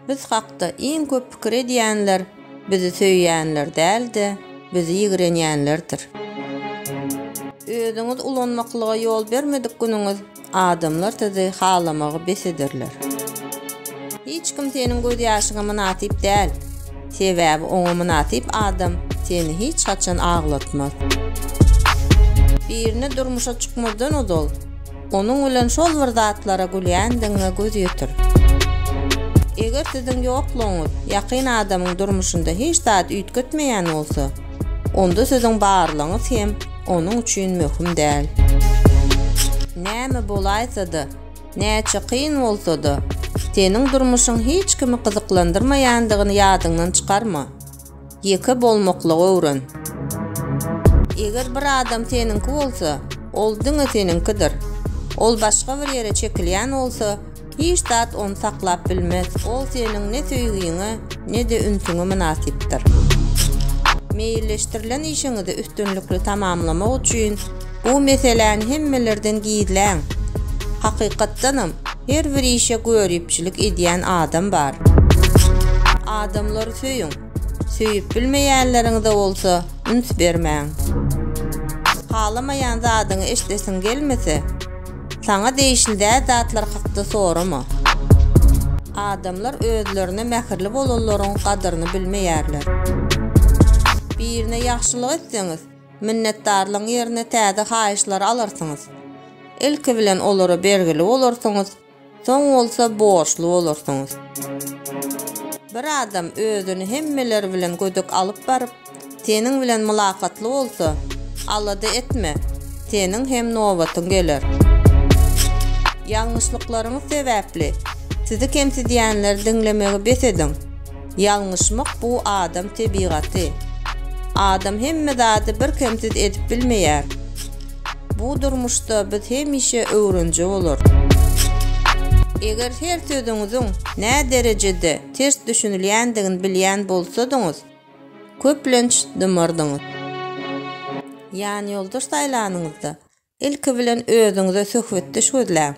Biz hakda iň köp pikir edýänler bizi söýýänler däldi, bizi ýigrenýänlerdir. Özüňiz ulanmaklyga ýol bermedik günüňiz adamlar sizi halamagy besedirler. Hiç kim senin göz ýaşyňa manatyp däl. Sebäbi oňa manatyp adam seni hiç haçan aglatmaz. Birine durmuşa çykmadan ol. Onuň bilen şol bir zatlara gülýändiňe göz ýetir. Eger siziň ýoklugyňyz ýakyn adamyň durmuşynda hiç zat üýtgetmeýän bolsa, onda siziň barlygyňyz hem onuň üçin möhüm däl. Näme bolaýsa-da, näçe kyn bolsa-da, senin durmuşyň hiç kimi gyzyklandyrmaýandygyny ýadyňdan çykarma. Ýeke bolmaklygy öwren. Eger bir adam seninki bolsa, ol diňe seninkidir. Ol başga bir ýere çekilýän bolsa, hiç zat onu saklap bilmez. Ol senin ne söýgüňe, ne de ünsüňe münasipdir. Meýilleşdirilen işiňizi üstünlikli tamamlamak üçin bu meseleni hemmelerden giýdilen. Hakykatdanam her bir işe görüpçilik edýän adam bar. Adamlary söýüň. Söýüp bilmeýänleriňde bolsa üns bermäň. Halamaýan zadyňy eşdesin gelmese, sana değişilde zatlar hakda sorama. Adamlar özlerine mähirli bolanlaryň kadryny bilmeýärler. Birine ýaxşylyk etseňiz, minnetdarlygyň ýerine täze haýyşlar alarsyňız. Ilki bilen olary bergili bolarsyňız, soň bolsa borçly bolarsyňız. Bir adam özüni hemmeler bilen gödük alyp baryp, seniň bilen mülakatly bolsa, alady etme, seniň hem nowatyň geler. Ýalňyşlyklaryňyz sebäpli sizi kemsidýänler diňlemegi besediň. Ýalňyşmak bu adam tebigaty. Adam hemme zady bir kemsid edip bilmeýär. Bu durmuşda biz hemişe öwrenji bolar. Eger her sözüňiziň nä derejede ters düşünilýändigini bilýän bolsadyňyz, köplenç dymyrdyňyz. Ýani ýoldaş saýlanyňyzda ilki bilen özüňize söhbetde şöýdläň.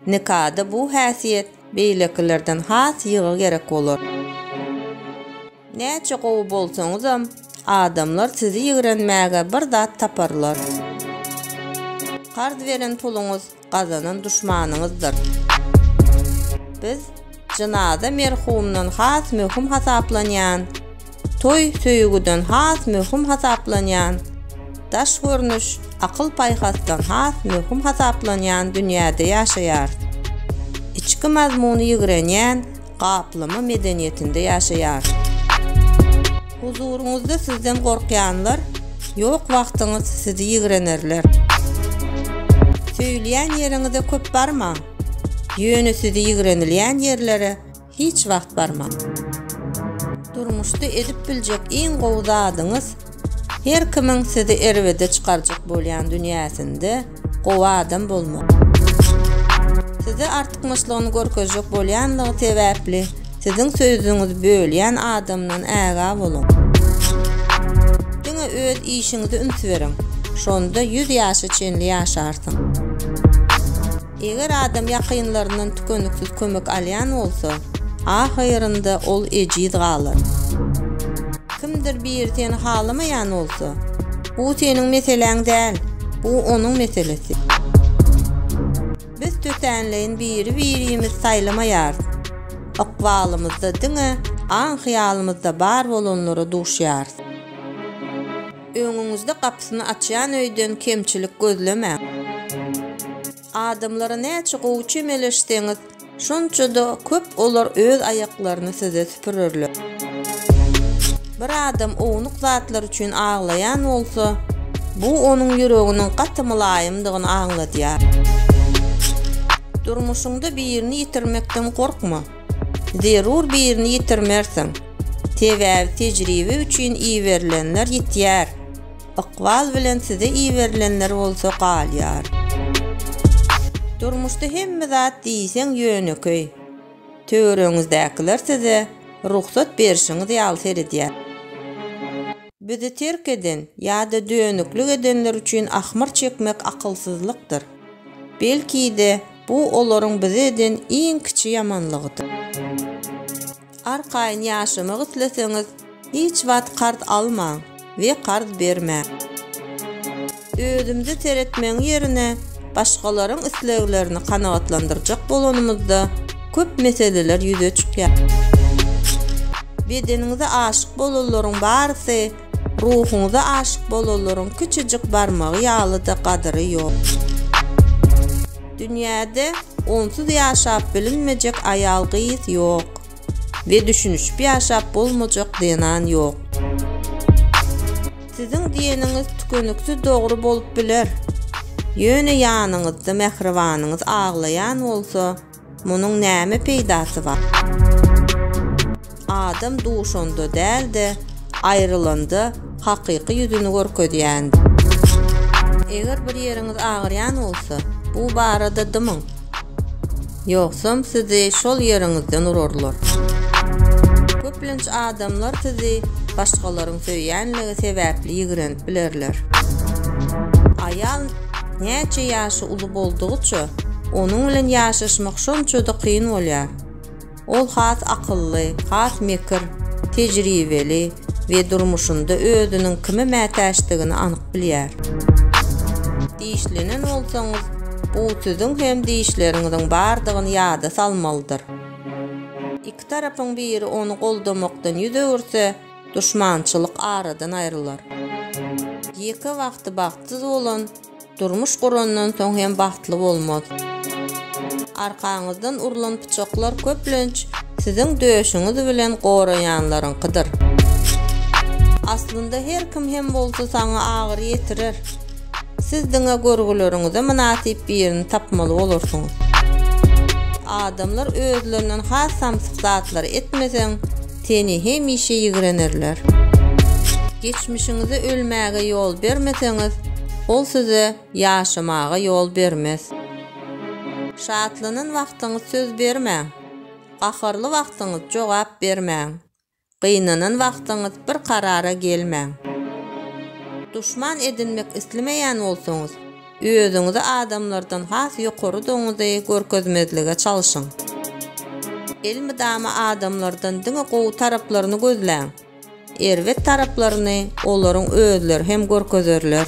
Nikada bu häsiýet beýlekilerden has ýygy gerek bolar. Näçe gowy bolsaňyzam, adamlar sizi ýigrenmäge bir zat taparlar. Qarz beren puluňyz gazanan düşmanyňyzdyr. Biz janaza merhumdan has möhüm hasaplanýan, toy söýgüden has möhüm hasaplanýan, daş görnüş, akyl paýhasdan has möhüm hasaplanýan dünýäde ýaşaýar. İçki mazmuny ýigrenýän, gaplama medeniýetinde ýaşaýar. Huzuruňuzda sizden gorkýanlar, ýok wagtyňyz sizi ýigrenerler. Söýleýän ýeriňize köp barmaň. Ýöne sizi ýigrenilýän ýerlere hiç wagt barmaň. Durmuşda edip biljek iň gowy zadyňyz her kimiň sizi erwede çykarjak bolýan dünýäsinde gowy adam bolmak. Sizi artykmyşlygyny görkezjek bolýanlygy sebäpli siziň sözüňiz bölýän adamdan äga boluň. Diňe öz işiňizi üns beriň. Şonda 100 ýaşy çenli ýaşarsyň. Eger adam ýakynlaryndan tükeniksiz kömek alýan bolsa, ahyrynda ol ejiz galar. Kimdir bir seni halamaýan bolsa, bu seniň meseleň däl, bu onuň meselesi. Biz tötenleýin biri-birimiz saýlamaýar. Akwalymyzda diňe, an-hyýalymyzda bar bolanlara duşýar. Öňüňizde kapysyny açýan öýden kemçilik gözlemäň. Adamlara näçe gowy çemeleşdiňiz, şunça-da köp olar öz aýaklaryny size süpürürler. Bir adam ownuq zatlar üçin aglaýan bolsa, bu onuň ýüreginiň gaty mulaýymdygyny aňlatýar. Durmuşyňda birini ýitirmekden gorkma. Zerur birini ýitirmersiň. Sebäbi tejribe üçin iýerilenler ýetýär. Akwal bilen size iýerilenler bolsa galýar. Durmuşda hemme zat diýseň ýöneköy. Töwereňizdekiler size ruhsat berişiňiz ýalty edýär. Bizi terk eden ýa-da dönüklik edenler üçin ahmar çekmek akylsyzlykdyr. Belki de Bu olaryň bize eden iň kiçi ýamanlygydyr. Arkaýyn ýaşamak isleseňiz, hiç wagt kart almaň we kart bermäň. Özümüzi teretmeň ýerine başgalaryň isleglerini kanagatlandyrjak bolanymyzda köp meseleler ýüze çykýar. Bedeniňize aşyk bolalaryň barysy, ruhuňyza aşyk bolalaryň küçüjik barmagy ýalyda gadyry ýok. Dünýäde onsuz ýaşap bilinmejek aýal gyz ýok we düşünüşip ýaşap bolmajak denan ýok. Siziň diýeniňiz tükeniksiz dogry bolup biler. Ýöne ýanyňyzda mehribanyňyz aglaýan bolsa, munyň näme peýdasy bar? Adam duşunda däldi, aýrylandy, hakyky ýüzüni görkezýändi. Eger bir ýeriňiz agyrýan bolsa, bu barada dymyň. Ýoksam sizi şol ýeriňizden urarlar. Köplenç adamlar sizi başgalaryň söýýänligi sebäpli ýigrenip bilerler. Aýal näçe ýaşy uly boldugyça, onuň bilen ýaşaşmak şonçada kyn bolýar. Ol has akylly, has mekir, tejribeli we durmuşynda özüniň kime mätäşdigini anyk bilýär. Diýişlenen bolsaňyz, bu siziň hem diýişleriňiziň bardygyny ýada salmalydyr. İki tarapyň biri onu goldamakdan ýüze görse, düşmançylyk aradan aýrylar. Ýeke wagty bagtsyz bolan, durmuş gurandan soň hem bagtly bolmaz. Arkaňyzdan urulan pyçaklar köplenç siziň döşüňiz bilen goraýanlaryňkydyr. Aslynda her kim hem bolsa saňa agyr ýetirer. Siz diňe görgüleriňize münasip birini tapmaly bolarsyňyz. Adamlar özlerinden has samsyk zatlar etmeseň, seni hemişe ýigrenerler. Geçmişiňize ölmäge ýol bermeseňiz, ol size ýaşamaga ýol bermez. Şatlanan wagtyňyz söz bermäň. Gaharly wagtyňyz jogap bermäň. Gıynanan wagtyňyz bir karara gelmäň. Düşman edinmek islemeýän bolsaňyz, özüňizi adamlardan has ýokary doňuzy görkezmezlige çalyşyň. Elmidama adamlardan diňe gowy taraplaryny gözläň. Erwet taraplaryny olaryň özleri hem görkezerler.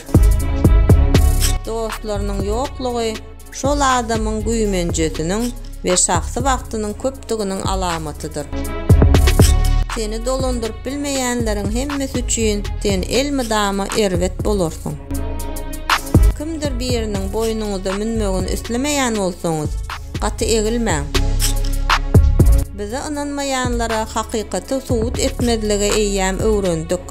Dostlarynyň ýoklugy şol adamyň güýmenjesiniň we şahsy wagtynyň köpdiginiň alamatydyr. Seni dolandyryp bilmeýänleriň hemmesi üçin sen elmidama erwet bolarsyň. Kimdir biriniň boýnuňyza minmegini islemeýän bolsaňyz, gaty egilmäň. Bize inanmaýanlara hakykaty suwut etmediligi eýýäm öwrendik.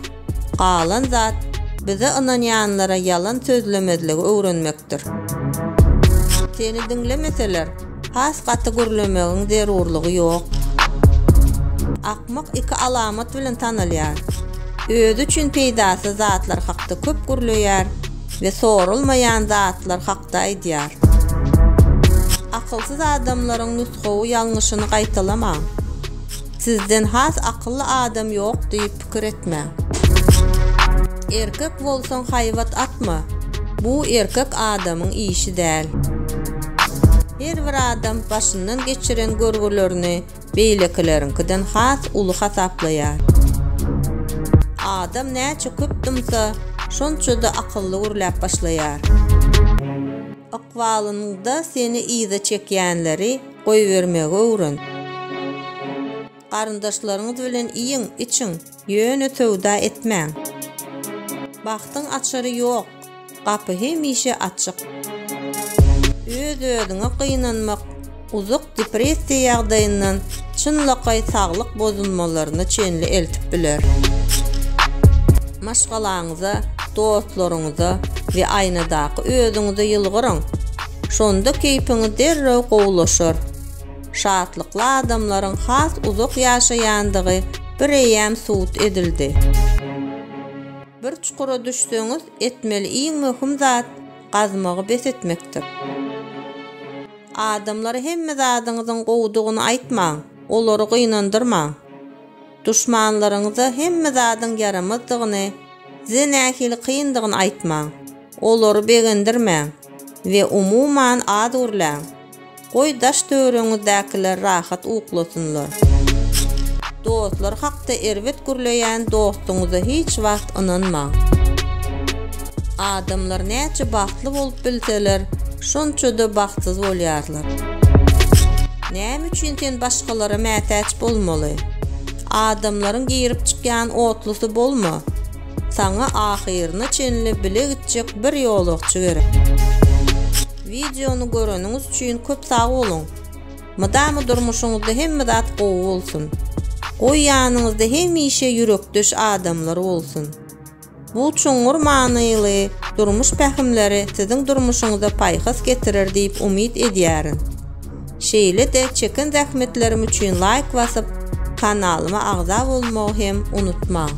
Galan zat bize inanýanlara yalan sözlemediligi öwrenmekdir. Seni dinlemeseler, has gaty gürlemegiň zerurlygy ýok. Akmak iki alamat bilen tanylýar. Özü üçin peýdasy zatlar hakda köp gürleýär we sorulmayan zatlar hakda aýdýar. Akylsyz adamlaryň nusgawy ýalňyşyny gaýtalamaň. Sizden has akylly adam ýok diýip pikir etme. Erkek bolsaň haýwat atma. Bu erkek adamyň işi däl. Her bir adam başyndan geçiren görgülerini beýlekileriňkiden has uly hasaplaýar. Adam näçe köp dymsa, şonçada akylly urlap başlaýar. Akwalyňda seni iýde çekýänleri goýbermegi öwren. Garyndaşlaryňyz bilen iýiň içiň ýöne töwda etmäň. Bagtyň açary ýok, gapy hemişe açyk. Öz-özüňe gynanmak uzak depressiýa ýagdaýyndan çynlaqay saglyk bozulmalaryny çenli eltip biler. Maşgalaňyza, dostlaryňyza we aýnadaky özüňize ýylgyryň. Şonda keýpiňiz derrew gowlaşar. Şatlykly adamlaryň has uzak ýaşaýandygy bir eýäm suwut edildi. Bir çukura düşseňiz etmeli iň möhüm zat gazmagy besetmekdir. Adamlara hemme zadyňyzyň gowdugyny aýtmaň, olary gynandyrmaň. Düşmanlaryňyza hemme zadyň yaramazdygyny, zenähili kyndygyny aýtmaň, olary begendirmäň we umuman ad urlaň. Goý daş töwereňizdekiler rahat uklasynlar. Dostlar hakda erwet gürleýän dostuňyza hiç wagt ynanmaň. Adamlar näçe bagtly bolup bilseler, şonça-da bagtsyz bolýarlar. Näme üçin sen başgalara mätäç bolmaly? Adamlaryň giyirip çykýan otlusy bolma. Saňa ahyryny çenli bile gitjek bir ýolukçy gerek. Videonu göreniňiz üçin köp sag bolun. Mydamy durmuşyňyzda hemme zat gowy bolsun. Goý ýanyňyzda hemişe yürekdeş adamlar bolsun. Bu çoňur manyly durmuş pähimleri siziň durmuşyňyza paýhas getirir diýip umyt edýärin. Şeýle de çekin zähmetlerim üçin like basyp kanalyma agza bolmagy hem unutmaň.